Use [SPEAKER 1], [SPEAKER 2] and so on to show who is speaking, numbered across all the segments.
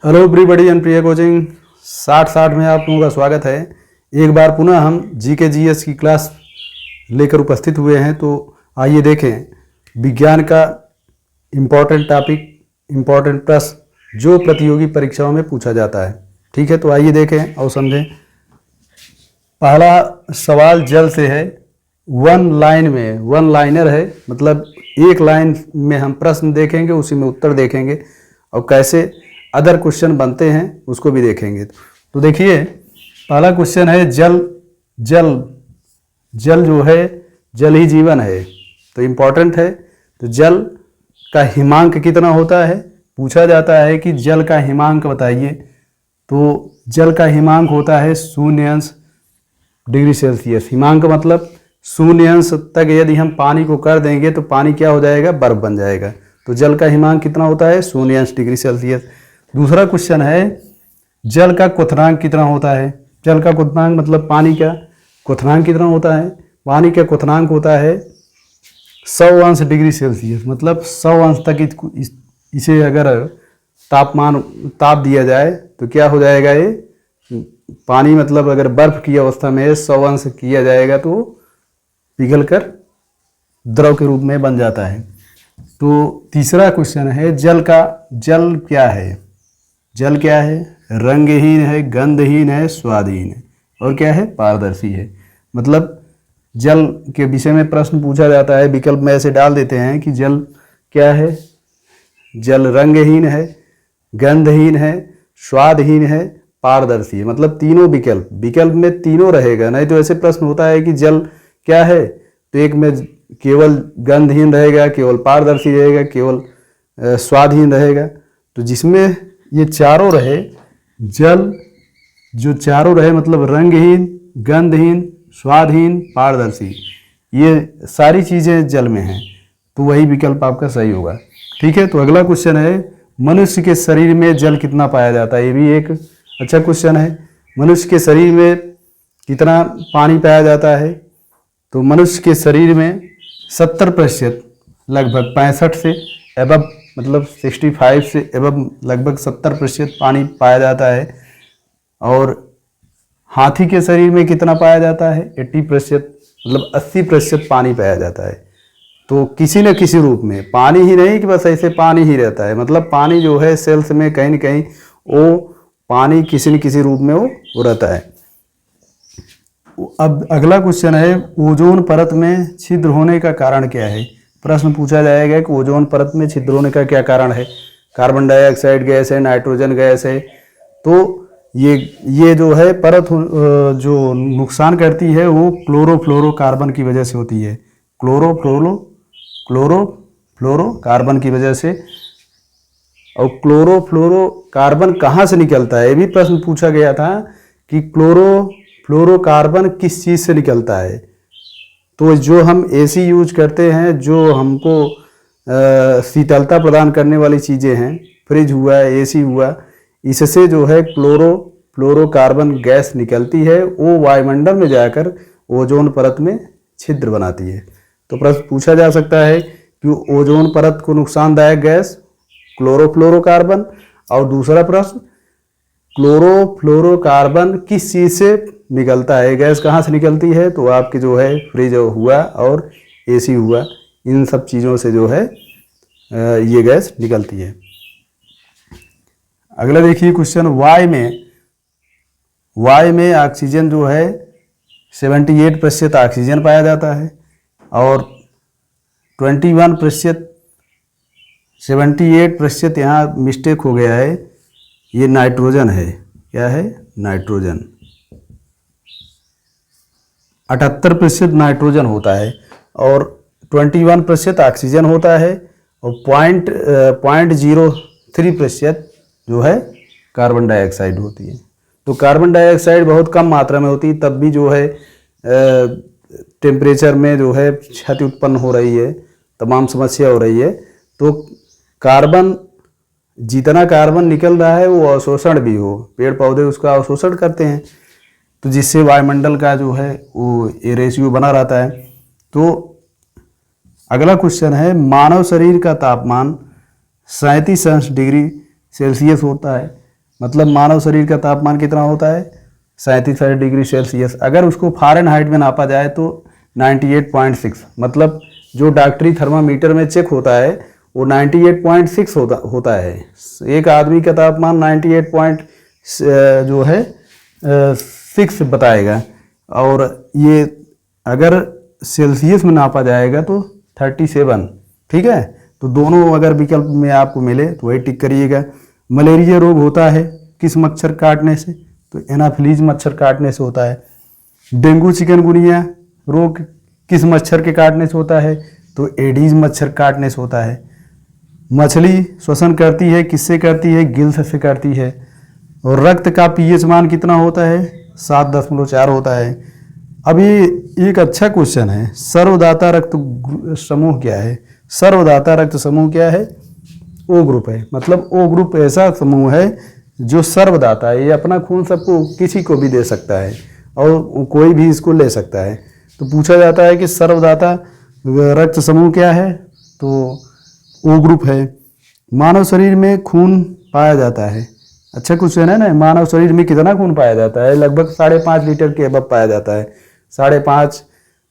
[SPEAKER 1] Hello everybody and Priya coaching 60 में आप लोगों का स्वागत है। एक बार पुनः हम जीके जीएस की क्लास लेकर उपस्थित हुए हैं। तो आइए देखें विज्ञान का इम्पोर्टेंट टॉपिक, इम्पोर्टेंट प्रश्न जो प्रतियोगी परीक्षाओं में पूछा जाता है। ठीक है, तो आइए देखें और समझें। पहला सवाल जल से है। वन लाइनर है, मतलब एक लाइन में हम प्रश्न देखेंगे, उसी में उत्तर देखेंगे और कैसे अदर क्वेश्चन बनते हैं उसको भी देखेंगे। तो देखिए पहला क्वेश्चन है जल जो है, जल ही जीवन है, तो इम्पोर्टेंट है। तो जल का हिमांक कितना होता है, पूछा जाता है कि जल का हिमांक बताइए। तो जल का हिमांक होता है 0 डिग्री सेल्सियस। हिमांक मतलब 0 तक यदि हम पानी को कर देंगे तो पानी क्या हो जाएगा, बर्फ बन जाएगा। तो जल का हिमांक कितना होता है, 0 डिग्री सेल्सियस। दूसरा क्वेश्चन है जल का क्वथनांक कितना होता है। जल का क्वथनांक मतलब पानी का क्वथनांक कितना होता है। पानी का क्वथनांक होता है 100 डिग्री सेल्सियस, मतलब 100 तक इसे अगर ताप दिया जाए तो क्या हो जाएगा, ये पानी मतलब अगर बर्फ की अवस्था में 100 किया जाएगा तो पिघल कर द्रव के रूप में बन जाता है। तो तीसरा क्वेश्चन है जल क्या है। जल क्या है, रंगहीन है, गंधहीन है, स्वादहीन है और क्या है, पारदर्शी है। मतलब जल के विषय में प्रश्न पूछा जाता है, विकल्प में ऐसे डाल देते हैं कि जल क्या है, जल रंगहीन है, गंधहीन है, स्वादहीन है, पारदर्शी है। मतलब तीनों विकल्प में तीनों रहेगा। नहीं तो ऐसे प्रश्न होता है कि जल क्या है, तो एक में केवल गंधहीन रहेगा, केवल पारदर्शी रहेगा, केवल स्वादहीन रहेगा। तो जिसमें ये चारों रहे, जल जो चारों रहे, मतलब रंगहीन, गंधहीन, स्वादहीन, पारदर्शी, ये सारी चीज़ें जल में हैं, तो वही विकल्प आपका सही होगा। ठीक है, तो अगला क्वेश्चन है मनुष्य के शरीर में जल कितना पाया जाता है। ये भी एक अच्छा क्वेश्चन है। मनुष्य के शरीर में कितना पानी पाया जाता है। तो मनुष्य के शरीर में 70%, लगभग 65 से एबव, मतलब 65 से एबव लगभग 70% पानी पाया जाता है। और हाथी के शरीर में कितना पाया जाता है, 80%, मतलब 80% पानी पाया जाता है। तो किसी न किसी रूप में, पानी ही नहीं कि बस ऐसे पानी ही रहता है, मतलब पानी जो है सेल्स में कहीं न कहीं वो पानी किसी न किसी रूप में वो रहता है। अब अगला क्वेश्चन है ओजोन परत में छिद्र होने का कारण क्या है। प्रश्न पूछा जाएगा कि ओजोन परत में छिद्र होने का क्या कारण है। कार्बन डाइऑक्साइड गैस है, नाइट्रोजन गैस है। तो ये जो है परत जो नुकसान करती है वो क्लोरोफ्लोरोकार्बन की वजह से होती है। क्लोरोफ्लोरोकार्बन की वजह से। और क्लोरोफ्लोरोकार्बन कहाँ से निकलता है, ये भी प्रश्न पूछा गया था कि क्लोरोफ्लोरोकार्बन किस चीज़ से निकलता है। तो जो हम एसी यूज करते हैं, जो हमको शीतलता प्रदान करने वाली चीज़ें हैं, फ्रिज हुआ, एसी हुआ, इससे जो है क्लोरोफ्लोरोकार्बन गैस निकलती है, वो वायुमंडल में जाकर ओजोन परत में छिद्र बनाती है। तो प्रश्न पूछा जा सकता है कि ओजोन परत को नुकसानदायक गैस क्लोरोफ्लोरोकार्बन, और दूसरा प्रश्न क्लोरोफ्लोरोकार्बन किस चीज़ से निकलता है, गैस कहाँ से निकलती है। तो आपके जो है फ्रिज हुआ और एसी हुआ, इन सब चीज़ों से जो है ये गैस निकलती है। अगला देखिए क्वेश्चन, वायु में ऑक्सीजन जो है 78% ऑक्सीजन पाया जाता है और 78% यहाँ मिस्टेक हो गया है, ये नाइट्रोजन है। क्या है, नाइट्रोजन। 78% नाइट्रोजन होता है और 21% ऑक्सीजन होता है और 0.03% जो है कार्बन डाइऑक्साइड होती है। तो कार्बन डाइऑक्साइड बहुत कम मात्रा में होती है, तब भी जो है टेम्परेचर में जो है क्षति उत्पन्न हो रही है, तमाम समस्या हो रही है। तो जितना कार्बन निकल रहा है वो अवशोषण भी हो, पेड़ पौधे उसका अवशोषण करते हैं, तो जिससे वायुमंडल का जो है वो ये रेशियो बना रहता है। तो अगला क्वेश्चन है मानव शरीर का तापमान 37 डिग्री सेल्सियस होता है। मतलब मानव शरीर का तापमान कितना होता है 37 डिग्री सेल्सियस। अगर उसको फ़ारेनहाइट में नापा जाए तो 98.6, मतलब जो डॉक्टरी थर्मामीटर में चेक होता है वो 98.6 होता है। एक आदमी का तापमान 98.6 बताएगा, और ये अगर सेल्सियस में नापा जाएगा तो 37। ठीक है, तो दोनों अगर विकल्प में आपको मिले तो वही टिक करिएगा। मलेरिया रोग होता है किस मच्छर काटने से? तो एनाफिलीज मच्छर काटने से होता है। डेंगू चिकनगुनिया रोग किस मच्छर के काटने से होता है? तो एडीज मच्छर काटने से होता है। मछली श्वसन करती है किससे करती है? गिल्स से करती है। और रक्त का पीएच मान कितना होता है? 7.4 होता है। अभी एक अच्छा क्वेश्चन है, सर्वदाता रक्त समूह क्या है? सर्वदाता रक्त समूह क्या है? ओ ग्रुप है। मतलब ओ ग्रुप ऐसा समूह है जो सर्वदाता है, ये अपना खून सबको किसी को भी दे सकता है और कोई भी इसको ले सकता है। तो पूछा जाता है कि सर्वदाता रक्त समूह क्या है? तो ओ ग्रुप है। मानव शरीर में खून पाया जाता है, अच्छा क्वेश्चन है ना। मानव शरीर में कितना खून पाया जाता है? लगभग 5.5 लीटर के अबव पाया जाता है। 5.5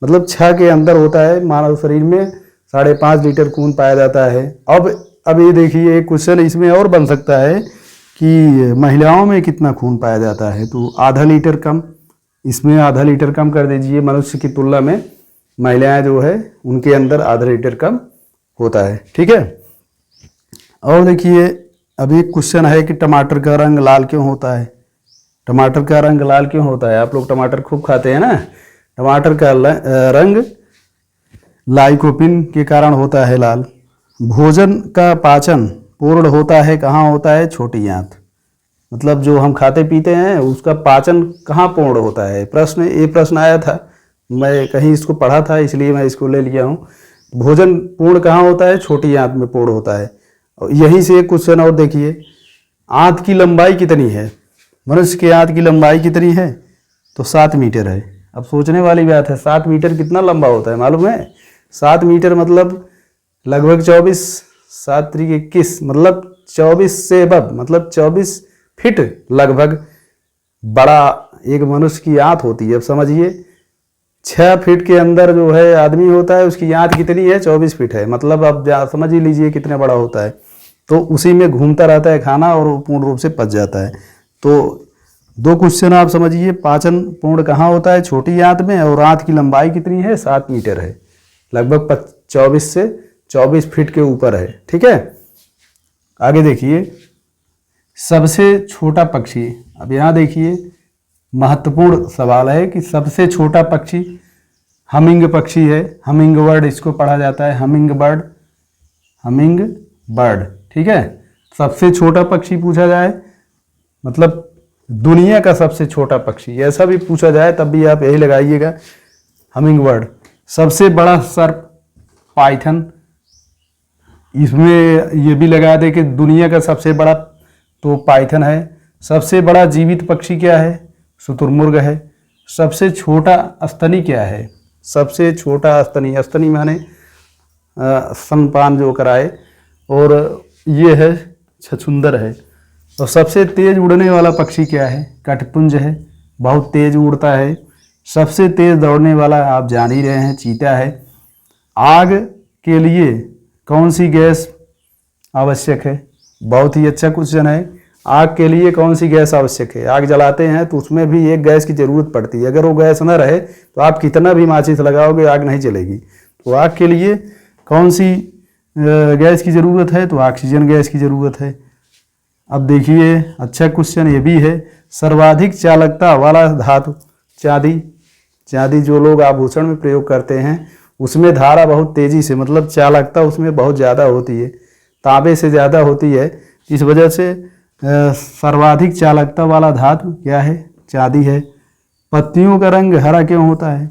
[SPEAKER 1] मतलब 6 के अंदर होता है। मानव शरीर में 5.5 लीटर खून पाया जाता है। अब ये देखिए एक क्वेश्चन इसमें और बन सकता है कि महिलाओं में कितना खून पाया जाता है? तो आधा लीटर कम, इसमें आधा लीटर कम कर दीजिए। मनुष्य की तुलना में महिलाएं जो है उनके अंदर आधा लीटर कम होता है। ठीक है, और देखिए अब एक क्वेश्चन है कि टमाटर का रंग लाल क्यों होता है? टमाटर का रंग लाल क्यों होता है? आप लोग टमाटर खूब खाते हैं ना। टमाटर का रंग लाइकोपिन के कारण होता है लाल। भोजन का पाचन पूर्ण होता है कहाँ होता है? छोटी आंत। मतलब जो हम खाते पीते हैं उसका पाचन कहाँ पूर्ण होता है? ये प्रश्न आया था, मैं कहीं इसको पढ़ा था इसलिए मैं इसको ले लिया हूँ। भोजन पूर्ण कहाँ होता है? छोटी आंत में पूर्ण होता है। और यहीं से एक क्वेश्चन और देखिए, आंत की लंबाई कितनी है? मनुष्य की आंत की लंबाई कितनी है? तो 7 मीटर है। अब सोचने वाली बात है, 7 मीटर कितना लंबा होता है मालूम है? 7 मीटर मतलब लगभग 24, 7 × 21 मतलब 24 से अबव, मतलब 24 फीट लगभग बड़ा एक मनुष्य की आंत होती है। अब समझिए 6 फीट के अंदर जो है आदमी होता है उसकी आंत कितनी है? 24 फीट है। मतलब आप समझ ही लीजिए कितना बड़ा होता है। तो उसी में घूमता रहता है खाना और पूर्ण रूप से पच जाता है। तो 2 क्वेश्चन आप समझिए, पाचन पूर्ण कहाँ होता है? छोटी आंत में। और आंत की लंबाई कितनी है? 7 मीटर है, लगभग 24 से 24 फीट के ऊपर है। ठीक है, आगे देखिए सबसे छोटा पक्षी। अब यहाँ देखिए महत्वपूर्ण सवाल है कि सबसे छोटा पक्षी हमिंग पक्षी है। हमिंग बर्ड इसको पढ़ा जाता है, हमिंग बर्ड। ठीक है, सबसे छोटा पक्षी पूछा जाए मतलब दुनिया का सबसे छोटा पक्षी ऐसा भी पूछा जाए तब भी आप यही लगाइएगा, हमिंग बर्ड। सबसे बड़ा सर्प पाइथन, इसमें ये भी लगा दे कि दुनिया का सबसे बड़ा तो पाइथन है। सबसे बड़ा जीवित पक्षी क्या है? शुतुरमुर्ग है। सबसे छोटा स्तनी क्या है? सबसे छोटा स्तनी, स्तनी माने स्तनपान जो कराए, और ये है छछूंदर है। और सबसे तेज उड़ने वाला पक्षी क्या है? कठपुंज है, बहुत तेज उड़ता है। सबसे तेज दौड़ने वाला आप जान ही रहे हैं, चीता है। आग के लिए कौन सी गैस आवश्यक है? बहुत ही अच्छा क्वेश्चन है। आग के लिए कौन सी गैस आवश्यक है? आग जलाते हैं तो उसमें भी एक गैस की ज़रूरत पड़ती है। अगर वो गैस न रहे तो आप कितना भी माचिस लगाओगे आग नहीं जलेगी। तो आग के लिए कौन सी गैस की ज़रूरत है? तो ऑक्सीजन गैस की ज़रूरत है। अब देखिए अच्छा क्वेश्चन ये भी है, सर्वाधिक चालकता वाला धातु चांदी। चांदी जो लोग आभूषण में प्रयोग करते हैं उसमें धारा बहुत तेज़ी से, मतलब चालकता उसमें बहुत ज़्यादा होती है, तांबे से ज़्यादा होती है। इस वजह से सर्वाधिक चालकता वाला धातु क्या है? चांदी है। पत्तियों का रंग हरा क्यों होता है?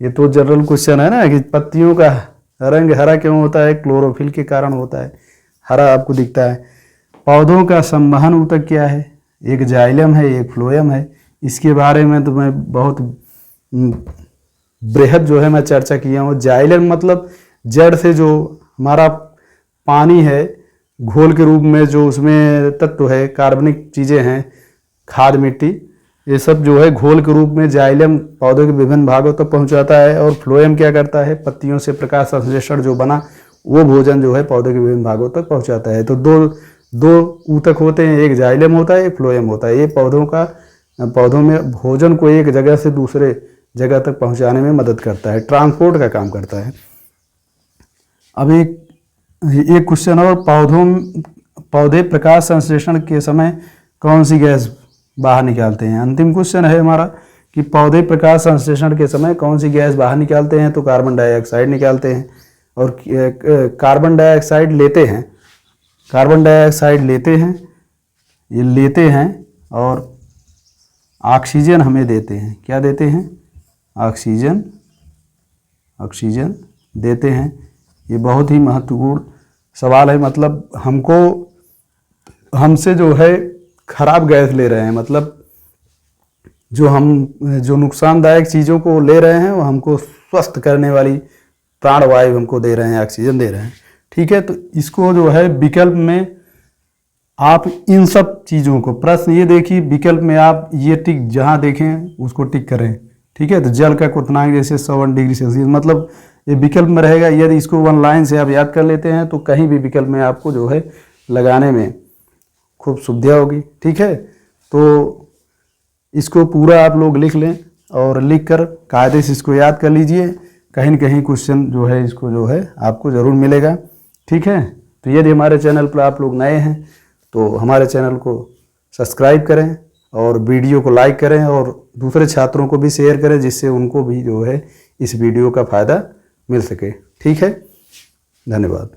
[SPEAKER 1] ये तो जनरल क्वेश्चन है ना कि पत्तियों का रंग हरा क्यों होता है? क्लोरोफिल के कारण होता है, हरा आपको दिखता है। पौधों का संवहन ऊतक क्या है? एक जाइलम है, एक फ्लोएम है। इसके बारे में तो मैं बहुत बृहद जो है मैं चर्चा किया हूँ। जाइलम मतलब जड़ से जो हमारा पानी है घोल के रूप में जो उसमें तत्व है, कार्बनिक चीज़ें हैं, खाद, मिट्टी, ये सब जो है घोल के रूप में जाइलम पौधे के विभिन्न भागों तक पहुंचाता है। और फ्लोएम क्या करता है, पत्तियों से प्रकाश संश्लेषण जो बना वो भोजन जो है पौधे के विभिन्न भागों तक पहुंचाता है। तो दो ऊतक होते हैं, एक जाइलम होता है, एक फ्लोएम होता है। ये पौधों में भोजन को एक जगह से दूसरे जगह तक पहुंचाने में मदद करता है, ट्रांसपोर्ट का काम करता है। अब एक क्वेश्चन और, पौधे प्रकाश संश्लेषण के समय कौन सी गैस बाहर निकालते हैं? अंतिम क्वेश्चन है हमारा कि पौधे प्रकाश संश्लेषण के समय कौन सी गैस बाहर निकालते हैं? तो कार्बन डाइऑक्साइड निकालते हैं। और कार्बन डाइऑक्साइड लेते हैं और ऑक्सीजन हमें देते हैं। क्या देते हैं? ऑक्सीजन देते हैं। ये बहुत ही महत्वपूर्ण सवाल है। मतलब हमसे जो है खराब गैस ले रहे हैं, मतलब जो नुकसानदायक चीज़ों को ले रहे हैं वो हमको स्वस्थ करने वाली प्राणवायु हमको दे रहे हैं, ऑक्सीजन दे रहे हैं। ठीक है, तो इसको जो है विकल्प में आप इन सब चीज़ों को, प्रश्न ये देखिए, विकल्प में आप ये टिक जहाँ देखें उसको टिक करें। ठीक है, तो जल का क्वथनांक जैसे 7 डिग्री सेल्सियस, मतलब ये विकल्प में रहेगा। यदि इसको वन लाइन से आप याद कर लेते हैं तो कहीं भी विकल्प में आपको जो है लगाने में खूब सुविधा होगी। ठीक है, तो इसको पूरा आप लोग लिख लें और लिख कर कायदे से इसको याद कर लीजिए। कहीं न कहीं क्वेश्चन जो है इसको जो है आपको ज़रूर मिलेगा। ठीक है, तो यदि हमारे चैनल पर आप लोग नए हैं तो हमारे चैनल को सब्सक्राइब करें और वीडियो को लाइक करें और दूसरे छात्रों को भी शेयर करें, जिससे उनको भी जो है इस वीडियो का फ़ायदा मिल सके। ठीक है, धन्यवाद।